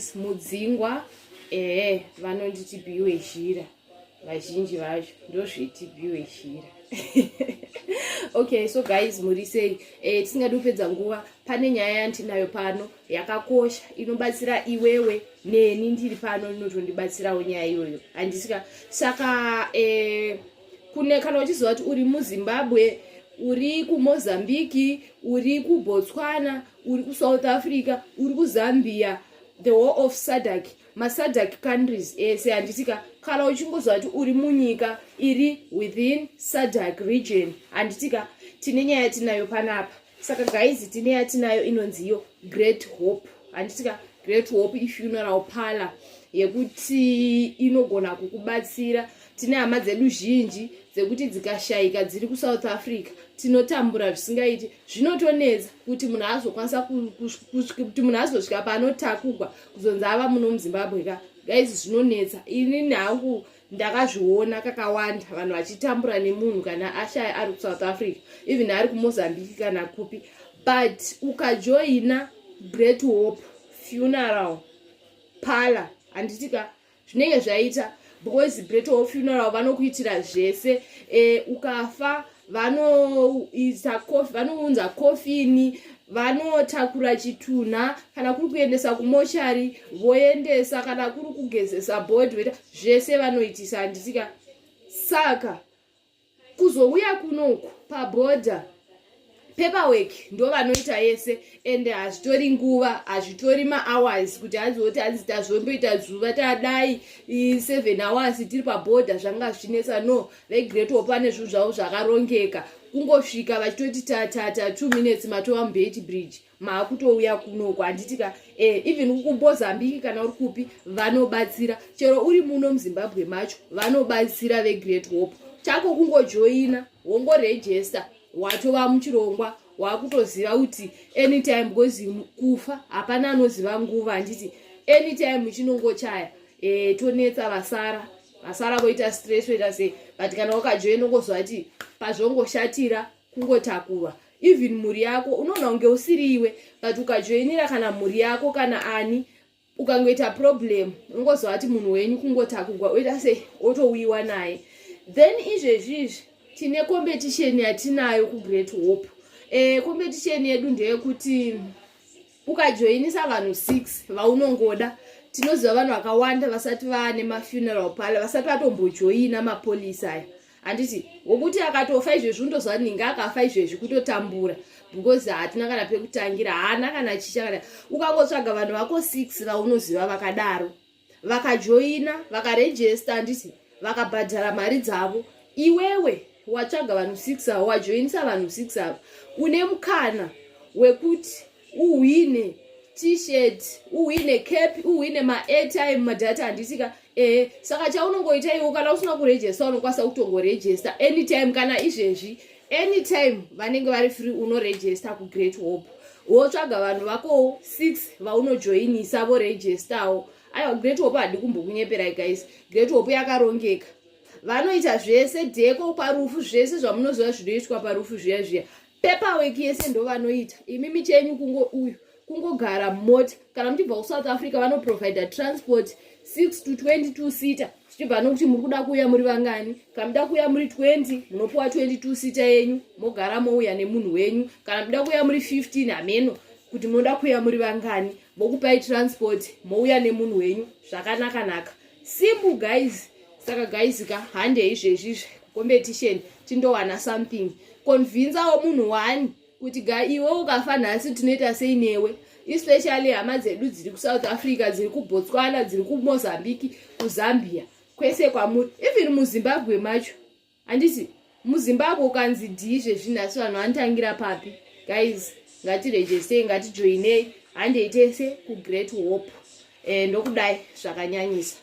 guys, mudzingwa vanonditi biwe zhira, vazhinji vacho ndozviti biwe zhira. Okay, so guys, muri sei? Tisingadi kupedza nguva, pane nyaya yandinayo pano yakakosha inobatsira iwewe neni ndiri pano inotondibatsirawo nyaya iyoyo. Handisika saka kune kana uchiziva kuti uri muZimbabwe, uri kuMozambique, uri kuBotswana, uri kuSouth Africa, uri kuZambia, the whole of SADC, maSADC countries ese, handisika kana uchingozva kuti uri munyika iri within SADC region, handitika tine nyaya tinayo panapa. Saka guys, tine yatinayo inonziyo Great Hope, handitika Great Hope ifuneral parlor yekuti inogona kukubatsira. Tine hama dzedu zhinji dzekuti dzikashayika dziri kuSouth Africa, tinotambura zvisingaiti, zvinotonetsa kuti munhu azokwanisa kuti munhu azosvika panotakugwa kuzonzi ava muno muZimbabwe ka. Guys, zvinonetsa. Ini hangu ndakazviona kakawanda vanhu vachitambura nemunhu kana ashaya ari kuSouth Africa, even ari kuMozambique kana kupi. But ukajoina Great Hope funeral parlor, handitika zvinenge zvaita, because Great Hope funeral vanokuitira zvese. Ukafa vanounza kofini, vanotakura chitunha, kana kuri kuendesa kumoshari voendesa, kana kuri kugezesa bhodhi zvese vanoitisa, handisika. Saka kuzouya kunoku pabhodha paperwork ndo vanoita yese, ende hazvitori nguva, hazvitori mahours kuti hazoti hazita zvomboita zuva tadai 7 hours tiri pabhodha zvanga zvichinetsa. No, veGreat Hope pane zvinhu zvavo zvakarongeka, kungosvika vachitoti tata 2 minutes matova muBeit Bridge maakutouya kunoku, handitika. Even kuMozambique kana uri kupi vanobatsira, chero uri muno muZimbabwe macho vanobatsira veGreat Hope. Chako kungojoina wongoregister, watova muchirongwa, wakutoziva kuti anytime, because kufa hapana anoziva nguva, handiti anytime chinongochaya. Tonetsa vasara voita stress voita sei, but kana wakajoina ungozva kuti pazvongoshatira kungotakurwa. Even mhuri yako unoona kunge usiriwe, but ukajoinira kana mhuri yako kana ani, ukangoita problem ungozva kuti munhu wenyu kungotakurwa oita sei, otouyiwa naye. Then izvezvizvi tine competition yatinayo kuGreat Hope. Competition yedu ndeyekuti ukajoinisa vanhu 6 vaunongoda, tinoziva vanhu vakawanda vasati vaane mafuneral parlor, vasati vatombojoina mapolisa aya, handiti wokuti akatofa izvezvi undozva ninga akafa izvezvi kutotambura, because hatina kana pekutangira, haana kana chicha kana. Ukangotsvaga vanhu vako 6 vaunoziva vakadaro, vakajoina, vakaregister, handiti vakabhadhara mari dzavo, iwewe watsvaga vanhu 6 avo, wajoinisa vanhu 6 avo, une mukana wekuti uhwine t-shirt, uhwine cap, uhwine ma-airtime, madata, handisika. Saka chaunongoita iwe kana usina kuregister unokwanisa kutongoregister anytime. Kana izvezvi anytime vanenge vari free unoregister kuGreat Hope, wotsvaga vanhu vako 6 vaunojoinisa voregisterwo. Aiwa, Great Hope hadi kumbokunyeperai guys, Great Hope yakarongeka, vanoita zvese, dheko parufu, zvese zvamunoziva zvinoitwa parufu zviya zviya, paperwork yese ndo vanoita. Imimi chenyu kungogara mumota. Kana muchibva kuSouth Africa vanoprovide transport 6 to 22 seater, zvichibva nokuti muri kuda kuuya muri vangani. Kana muda kuuya muri 20 munopuwa 22 seater yenyu, mogara mouya nemunhu wenyu. Kana muda kuuya muri 15 hameno kuti munoda kuuya muri vangani, vokupai transport, mouya nemunhu wenyu, zvakanaka. Simple guys. Saka guys, hande izvezvizvi competition tindowana something. Convincewo munhu wani kuti iwe ukafa nhasi tinoita sei newe, especially hama dzedu dziri kuSouth Africa, dziri kuBotswana, dziri kuMozambique, kuZambia, kwese kwamuri, even muZimbabwe macho. Handiti muZimbabwe ukanzi izvezvi nhasi vanhu vanotangira papi? Guys, ngatiregistei, ngatijoinei, hande itese kuGreat Hope. Ndokudai zvakanyanyisa.